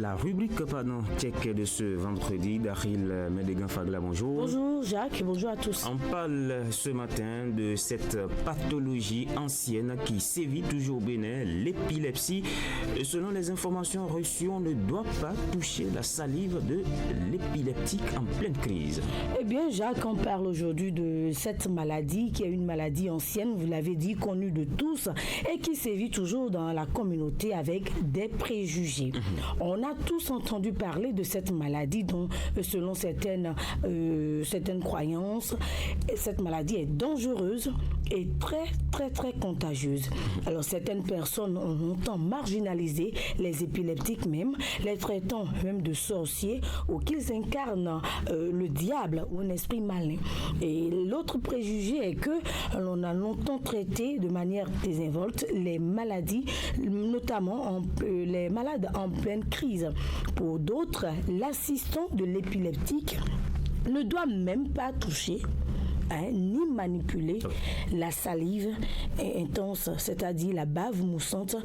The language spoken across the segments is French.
la rubrique tchèque de ce vendredi. Daryl Médégan Fagla, bonjour. Bonjour Jacques, bonjour à tous. On parle ce matin de cette pathologie ancienne qui sévit toujours au Bénin, l'épilepsie. Selon les informations reçues, on ne doit pas toucher la salive de l'épileptique en pleine crise. Eh bien Jacques, on parle aujourd'hui de cette maladie qui est une maladie ancienne, vous l'avez dit, connue de tous et qui sévit toujours dans la communauté avec des préjugés. On a tous entendu parler de cette maladie dont, selon certaines croyances, cette maladie est dangereuse et très contagieuse. Alors certaines personnes ont longtemps marginalisé les épileptiques même, les traitant même de sorciers ou qu'ils incarnent le diable ou un esprit malin. Et l'autre préjugé est que l'on a longtemps traité de manière désinvolte les maladies, notamment les malades en pleine crise. Pour d'autres, l'assistant de l'épileptique ne doit même pas toucher ni manipuler la salive intense, c'est-à-dire la bave moussante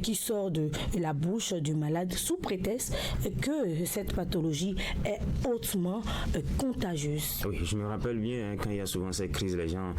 qui sort de la bouche du malade sous prétexte que cette pathologie est hautement contagieuse. Oui, je me rappelle bien quand il y a souvent ces crises, les gens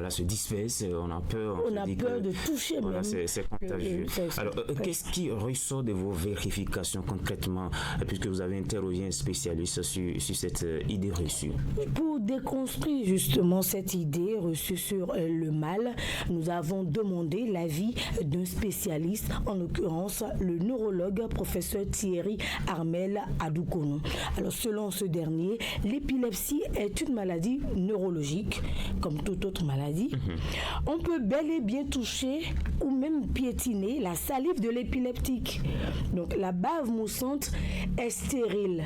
se dispersent, on a peur. On a peur de toucher. Voilà, c'est contagieux. Alors, qu'est-ce qui ressort de vos vérifications concrètement, puisque vous avez interrogé un spécialiste sur cette idée reçue? Pour déconstruire justement cette idée reçue sur le mal, nous avons demandé l'avis d'un spécialiste, en l'occurrence le neurologue professeur Thierry Armel Adoukonou. Alors selon ce dernier, l'épilepsie est une maladie neurologique comme toute autre maladie. On peut bel et bien toucher ou même piétiner la salive de l'épileptique. Donc la bave moussante est stérile.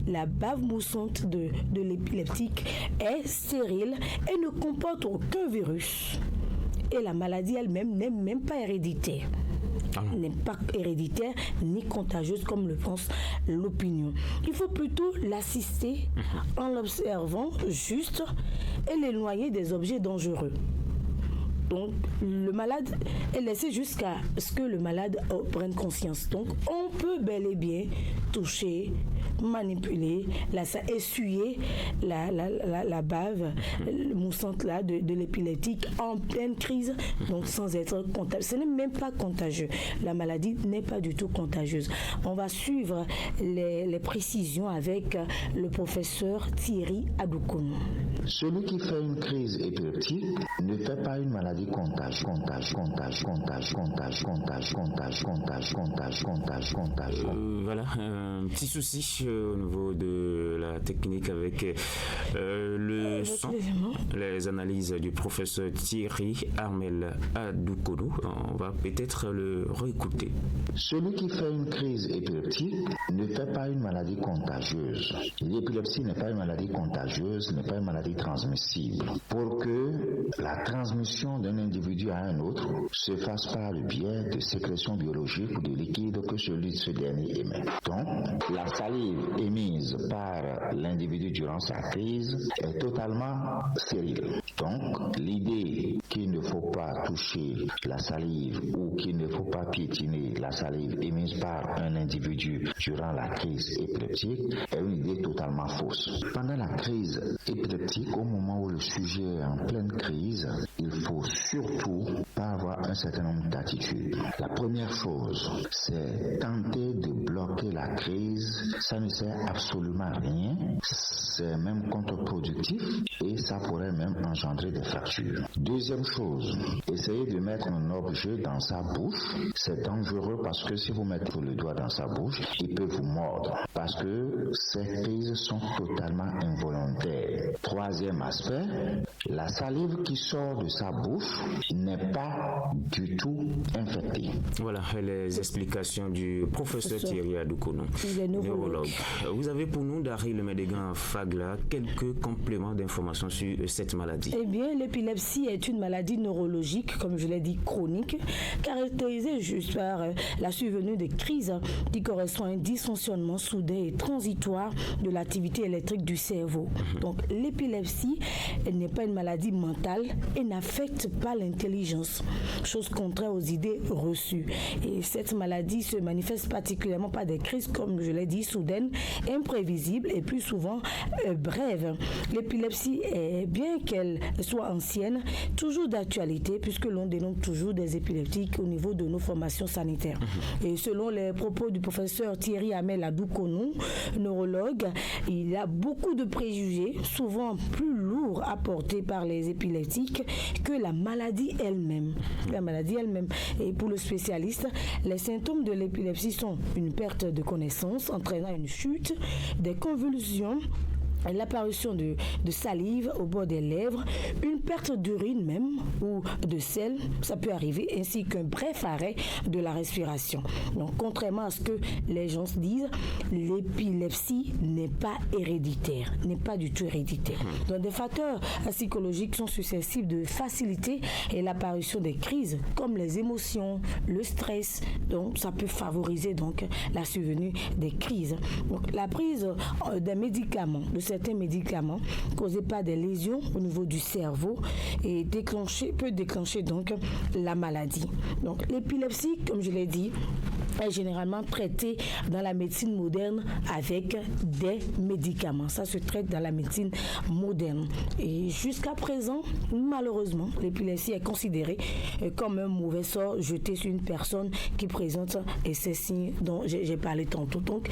La bave moussante de l'épileptique est stérile et ne comporte aucun virus. Et la maladie elle-même n'est même pas héréditaire. N'est pas héréditaire ni contagieuse comme le pense l'opinion. Il faut plutôt l'assister en l'observant juste et l'éloigner des objets dangereux. Donc, le malade est laissé jusqu'à ce que le malade prenne conscience. Donc, on peut bel et bien toucher, manipuler, essuyer la bave moussante là de l'épileptique en pleine crise, donc sans être contagieux. Ce n'est même pas contagieux. La maladie n'est pas du tout contagieuse. On va suivre les précisions avec le professeur Thierry Adoukonou. Celui qui fait une crise épileptique ne fait pas une maladie contagieux. Voilà, un petit souci au niveau de la technique avec le son, les analyses du professeur Thierry Armel Adoukonou. On va peut-être le réécouter. Celui qui fait une crise épileptique ne fait pas une maladie contagieuse. L'épilepsie n'est pas une maladie contagieuse, n'est pas une maladie transmissible. Pour que la transmission d'un individu à un autre se fasse par le biais de sécrétions biologiques ou de liquide que ce dernier émet. Donc, la salive émise par l'individu durant sa crise est totalement stérile. Donc, l'idée qu'il ne faut pas toucher la salive ou qu'il ne faut pas piétiner la salive émise par un individu durant la crise épileptique est une idée totalement fausse. Pendant la crise épileptique, au moment où le sujet est en pleine crise, il faut surtout pas avoir un certain nombre d'attitudes. La première chose, c'est tenter de bloquer la crise. Ça ne sert absolument à rien. C'est même contre-productif et ça pourrait même engendrer des fractures. Deuxième chose, essayez de mettre un objet dans sa bouche. C'est dangereux parce que si vous mettez le doigt dans sa bouche, il peut vous mordre parce que ces crises sont totalement involontaires. Troisième aspect, la salive qui sort de sa bouche n'est pas du tout infectée. Voilà les explications du professeur Thierry Adoukonou, neurologue. Vous avez pour nous, Daryl Médégan Fagla, quelques compléments d'information informations sur cette maladie? Eh bien, l'épilepsie est une maladie neurologique, comme je l'ai dit, chronique, caractérisée juste par la survenue de crises qui correspond à un dysfonctionnement soudain et transitoire de l'activité électrique du cerveau. Donc, l'épilepsie n'est pas une maladie mentale et n'affecte pas l'intelligence, chose contraire aux idées reçues. Et cette maladie se manifeste particulièrement par des crises, comme je l'ai dit, soudaines, imprévisibles et plus souvent brèves. L'épilepsie, bien qu'elle soit ancienne, toujours d'actualité, puisque l'on dénombre toujours des épileptiques au niveau de nos formations sanitaires. Et selon les propos du professeur Thierry Hamel Adoukonou, neurologue, il y a beaucoup de préjugés, souvent plus lourds à porter par les épileptiques que la maladie elle-même. Et pour le spécialiste, les symptômes de l'épilepsie sont une perte de connaissance entraînant une chute, des convulsions, l'apparition de salive au bord des lèvres, une perte d'urine même ou de sel, ça peut arriver, ainsi qu'un bref arrêt de la respiration. Donc, contrairement à ce que les gens se disent, l'épilepsie n'est pas héréditaire, n'est pas du tout héréditaire. Donc, des facteurs psychologiques sont susceptibles de faciliter l'apparition des crises, comme les émotions, le stress. Donc, ça peut favoriser donc la survenue des crises. Donc, la prise des médicaments, de certains médicaments causés par des lésions au niveau du cerveau et peut déclencher donc la maladie. Donc l'épilepsie, comme je l'ai dit, est généralement traitée dans la médecine moderne avec des médicaments. Ça se traite dans la médecine moderne. Et jusqu'à présent, malheureusement, l'épilepsie est considérée comme un mauvais sort jeté sur une personne qui présente ces signes dont j'ai parlé tantôt. Donc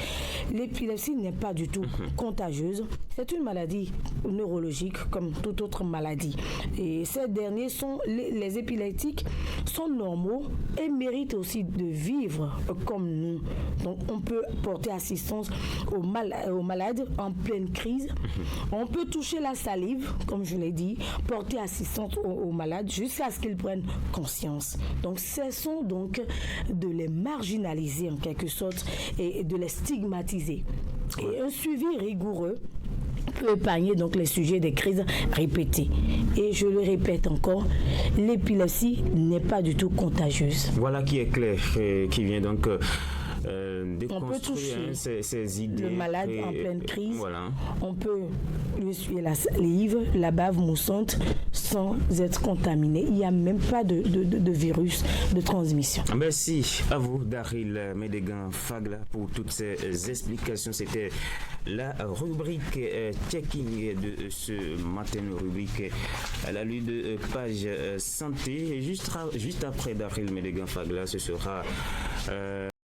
l'épilepsie n'est pas du tout contagieuse. C'est une maladie neurologique comme toute autre maladie. Et ces derniers les épileptiques sont normaux et méritent aussi de vivre comme nous. Donc on peut porter assistance aux malades en pleine crise. On peut toucher la salive, comme je l'ai dit, porter assistance aux malades jusqu'à ce qu'ils prennent conscience. Donc cessons donc de les marginaliser en quelque sorte et de les stigmatiser. Et un suivi rigoureux peut épargner donc les sujets des crises répétées. Et je le répète encore, l'épilepsie n'est pas du tout contagieuse. Voilà qui est clair, qui vient donc on peut toucher ces idées. Le malade en pleine crise. Voilà. On peut lui essuyer la salive, la bave moussante sans être contaminé. Il n'y a même pas de virus de transmission. Merci à vous, Daryl Médégan-Fagla, pour toutes ces explications. C'était la rubrique checking de ce matin, rubrique à la lutte de page santé. Et juste après Daryl Médégan-Fagla, ce sera